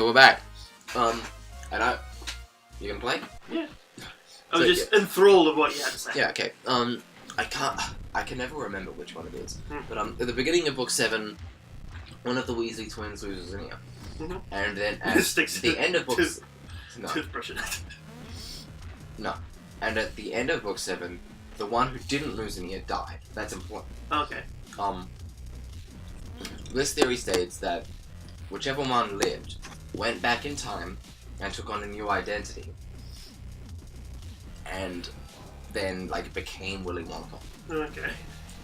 Okay, we're back. And you can play? Yeah. I was just enthralled of what you had to say. Yeah, okay. I can never remember which one it is. But at the beginning of book 7, one of the Weasley twins loses an ear. And then at the end of book... Toothbrush it. No. And at the end of book 7, the one who didn't lose an ear died. That's important. Okay. This theory states that whichever one lived went back in time and took on a new identity. And then, like, became Willy Wonka. Okay.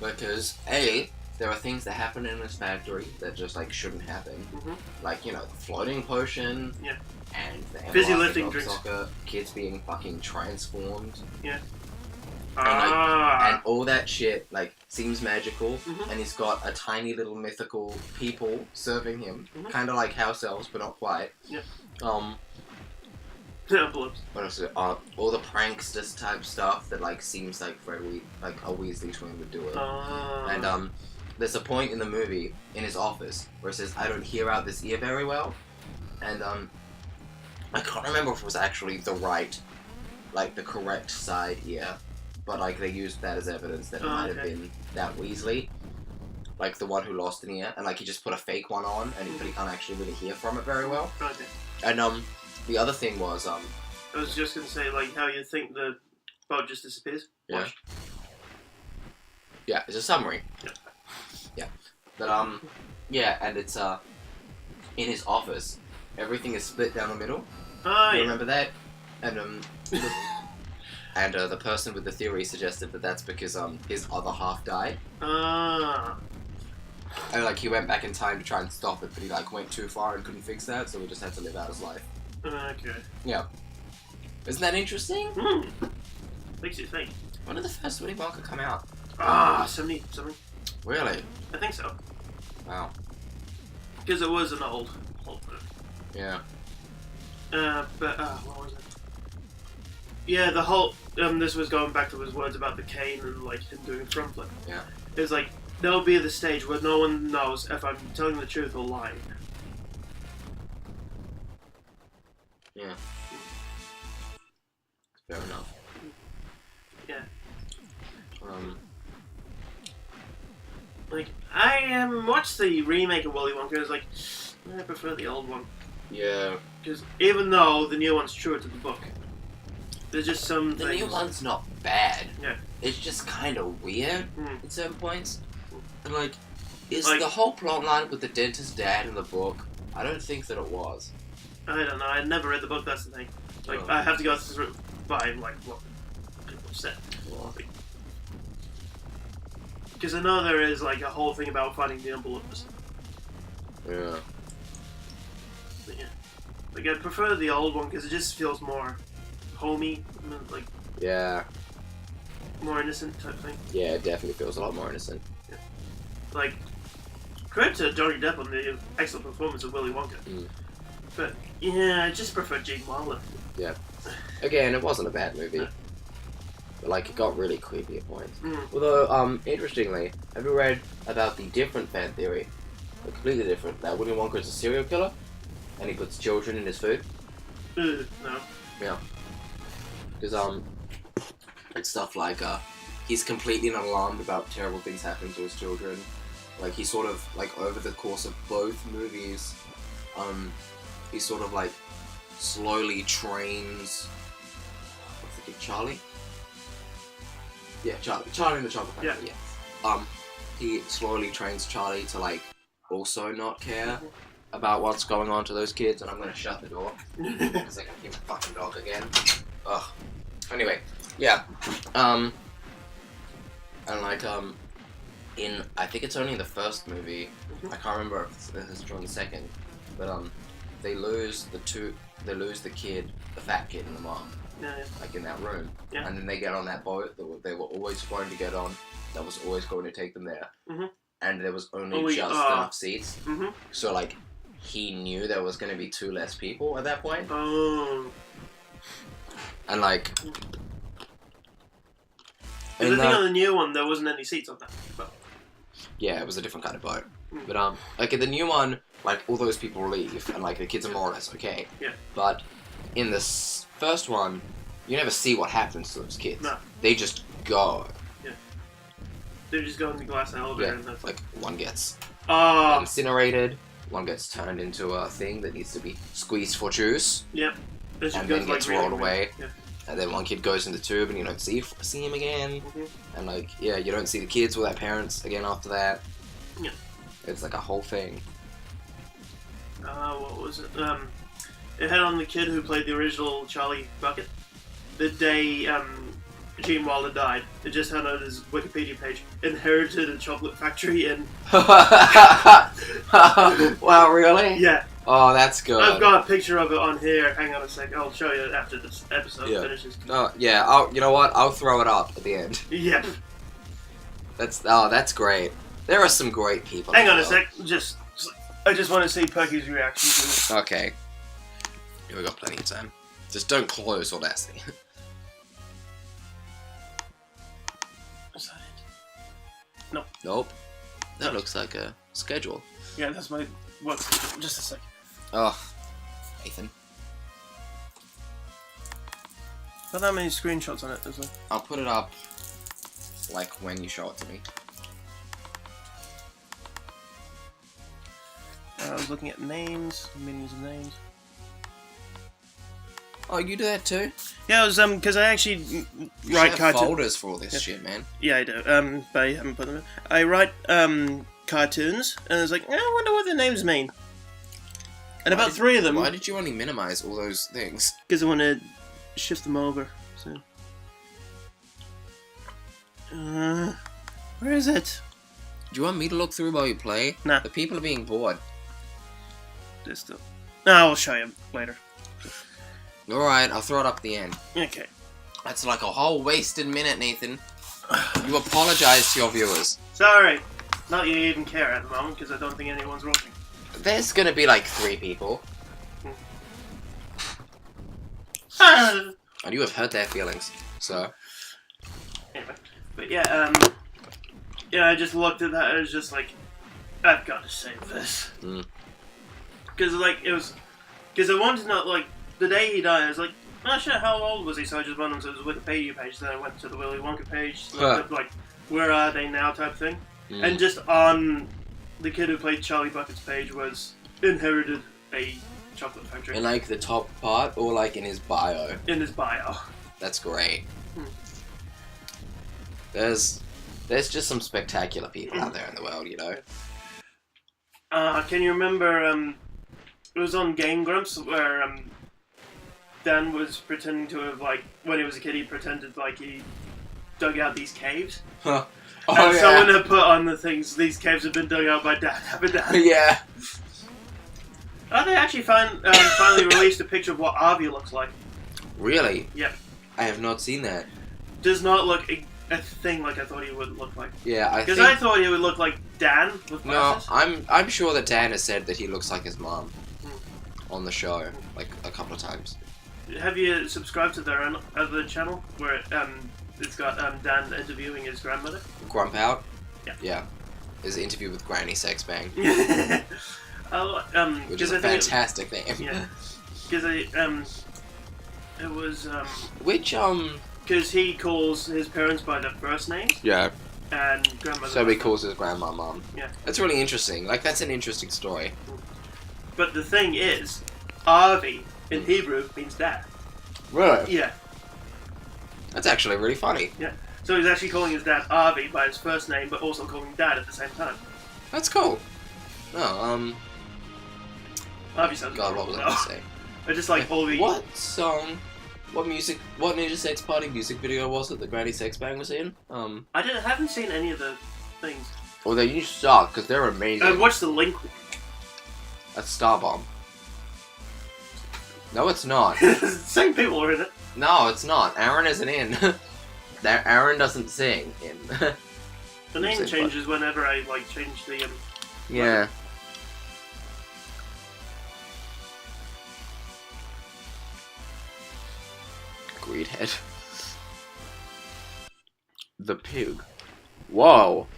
Because, A, there are things that happen in this factory that just, like, shouldn't happen. Like, you know, the floating potion. Yeah. And the fizzy lifting drinks. Soccer, kids being fucking transformed. Yeah. And all that shit, like, seems magical, and he's got a tiny little mythical people serving him, kind of like house elves, but not quite. Yeah. What else is it? All the pranksters type stuff that, like, seems like very, like, a Weasley twin would do it. And, there's a point in the movie, in his office, where it says, I don't hear out this ear very well, and, I can't remember if it was actually the right, like, the correct side ear. But, like, they used that as evidence that it might have been that Weasley. Like, the one who lost an ear. And, like, he just put a fake one on, and he can't actually really hear from it very well. Okay. And, the other thing was, I was just gonna say, like, how you think the boat just disappears? Yeah. Watched. Yeah, it's a summary. Yeah. Yeah. But, yeah, and it's, in his office, everything is split down the middle. Oh, yeah. Remember that? And, and the person with the theory suggested that that's because his other half died. And like he went back in time to try and stop it, but he like went too far and couldn't fix that, so he just had to live out his life. Okay. Yeah. Isn't that interesting? Makes you think. When did the first Willy Wonka come out? 70 something. Really? I think so. Wow. Because it was an old book. Yeah. But what was it? Yeah, the whole this was going back to his words about the cane and like him doing a front flip. Yeah. It's like there'll be the stage where no one knows if I'm telling the truth or lying. Yeah. Fair enough. Yeah. Like I watched the remake of Willy Wonka. It's like I prefer the old one. Yeah. Because even though the new one's truer to the book, there's just some The things. new one's not bad. Yeah. It's just kind of weird at certain points. And like, is Like- the whole plot line with the dentist dad in the book? I don't think that it was. I don't know. I never read the book. That's the thing. Like I have to go through by like what people said. Because I know there is like a whole thing about finding the envelopes. Yeah. But yeah. Like I prefer the old one because it just feels more homey, like Yeah. more innocent type thing. Yeah, it definitely feels a lot more innocent. Like credit to Johnny Depp on the excellent performance of Willy Wonka. But yeah, I just prefer Jake Wilder. Yeah. Again, it wasn't a bad movie. But like, it got really creepy at points. Although, interestingly, have you read about the different fan theory? Completely different. That Willy Wonka is a serial killer, and he puts children in his food. No. Yeah. Because, it's stuff like, he's completely not alarmed about terrible things happening to his children. Like, he sort of, like, over the course of both movies, he sort of, like, slowly trains... What's the kid? Charlie? Yeah, Charlie. Charlie in the Chocolate Factory, yeah. He slowly trains Charlie to, like, also not care about what's going on to those kids, and I'm gonna shut the door. Because I can hear my fucking dog again. Ugh. Anyway, yeah. And like, in, I think it's only in the first movie, I can't remember if it's during the second, but, they lose the kid, the fat kid and the mom. Yeah. Like in that room. Yeah. And then they get on that boat that they were always going to get on, that was always going to take them there. And there was only just enough seats. So, like, he knew there was going to be 2 less people at that point. And, like... I think on the new one, there wasn't any seats on that boat. Yeah, it was a different kind of boat. But like in the new one, like all those people leave, and like the kids are more or less okay. Yeah. But in this first one, you never see what happens to those kids. No. They just go. They just go in the glass elevator and that's Like one gets Oh. incinerated, one gets turned into a thing that needs to be squeezed for juice, Yep. and then gets rolled away. And then one kid goes in the tube, and you don't see him again. And like, yeah, you don't see the kids or their parents again after that. Yeah. It's like a whole thing. What was it? It had on the kid who played the original Charlie Bucket. The day Gene Wilder died, it just had on his Wikipedia page, inherited a chocolate factory in... Wow, really? Yeah. Oh, that's good. I've got a picture of it on here. Hang on a sec. I'll show you after this episode finishes. Yeah, you know what? I'll throw it up at the end. Yep. That's great. There are some great people. Hang on a sec. I just want to see Perky's reaction to this. Okay. Yeah, we got plenty of time. Just don't close Audacity. Is that it? Nope. That looks like a schedule. Yeah, that's my... What? Just a sec. Oh, Nathan. Not that many screenshots on it, is there? I'll put it up, like, when you show it to me. I was looking at names, meanings of names. Oh, you do that too? Yeah, it was, because I actually You write should have cartoons. folders for all this shit, man. Yeah, I do. But I haven't put them in. I write, cartoons, and it's like, I wonder what the names mean. And about 3 of them... Why did you only minimize all those things? Because I want to shift them over, so... where is it? Do you want me to look through while you play? Nah. The people are being bored. There's still... No, I'll show you later. Alright, I'll throw it up at the end. Okay. That's like a whole wasted minute, Nathan. You apologize to your viewers. Sorry. Not that you even care at the moment, because I don't think anyone's watching. There's gonna be like 3 people. And you have hurt their feelings, so... anyway. But yeah, yeah, I just looked at that and it was just like, I've got to save this. Because, like, it was... Because I wanted to know, like, the day he died, I was like, oh shit, how old was he? So I just went onto his Wikipedia page, then I went to the Willy Wonka page, looked up, like, where are they now type thing. And just on the kid who played Charlie Bucket's page was inherited a chocolate factory. In like the top part, or like in his bio? In his bio. That's great. There's just some spectacular people out there in the world, you know? Can you remember, it was on Game Grumps where, Dan was pretending to have, like, when he was a kid, he pretended like he dug out these caves. Huh. And someone had put on the things, these caves have been dug out by Dan. Yeah. Oh, they actually finally released a picture of what Avi looks like. Really? Yep. I have not seen that. Does not look a thing like I thought he would look like. Yeah, Because I thought he would look like Dan with glasses. No, I'm sure that Dan has said that he looks like his mom on the show, like a couple of times. Have you subscribed to their other channel where it's got Dan interviewing his grandmother? Grump Out? Yeah. Yeah. His interview with Granny Sexbang. Which is a fantastic name. Yeah. Because it was Which because he calls his parents by their first names. Yeah. And grandmother. So he calls his grandma mom. Yeah. That's really interesting. Like, that's an interesting story. But the thing is, Avi in Hebrew means dad. Really? Yeah. That's actually really funny. Yeah. So he's actually calling his dad Avi by his first name, but also calling him dad at the same time. That's cool. Oh, Avi sounds God, what was I going to say? I just like all the... What song, what Ninja Sex Party music video was it that Granny Sexbang was in? I haven't seen any of the things. Well, they you suck, because they're amazing. What's the link? That's Starbomb. No, it's not. Same people are in it. No, it's not. Aaron isn't in. Aaron doesn't sing in. The name changes whenever I, like, change the, Yeah. Greedhead. The pig. Whoa.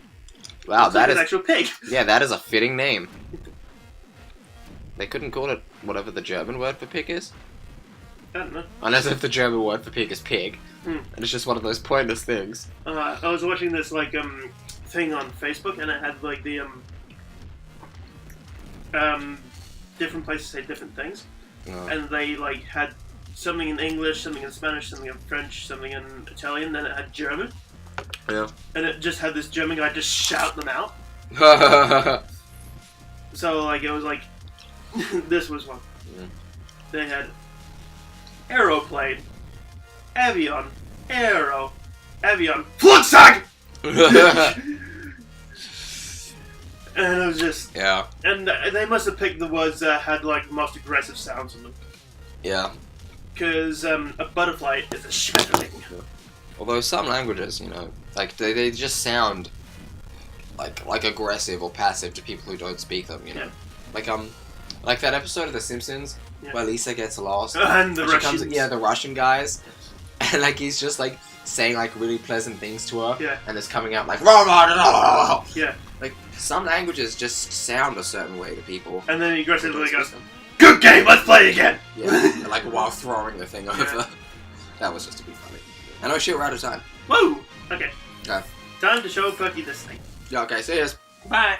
Wow, Looks that like is an actual pig. yeah, that is a fitting name. They couldn't call it whatever the German word for pig is. I don't know. Unless if the German word for pig is pig, and it's just one of those pointless things. I was watching this like thing on Facebook, and it had like the different places say different things, and they like had something in English, something in Spanish, something in French, something in Italian. Then it had German. Yeah. And it just had this German guy just shout them out. So like it was like this was one. They had aeroplane, avion, aero, avion, Flugzeug! And it was just yeah. And they must have picked the words that had like most aggressive sounds in them. Yeah. Because a butterfly is a schmetterling. Although some languages, like they just sound like aggressive or passive to people who don't speak them, Yeah. Like that episode of The Simpsons where Lisa gets lost And the Russians. the Russian guys, and like he's just like saying like really pleasant things to her, Yeah. and it's coming out like rah, rah, rah, rah. Yeah. Like some languages just sound a certain way to people. And then he aggressively Who don't goes, speak them. "Good game, let's play again!" Yeah, like while throwing the thing over. That was just to be funny. And oh shit, we're out of time. Woo! Okay. Okay. Time to show Perky this thing. Yeah, okay, see yous. Bye.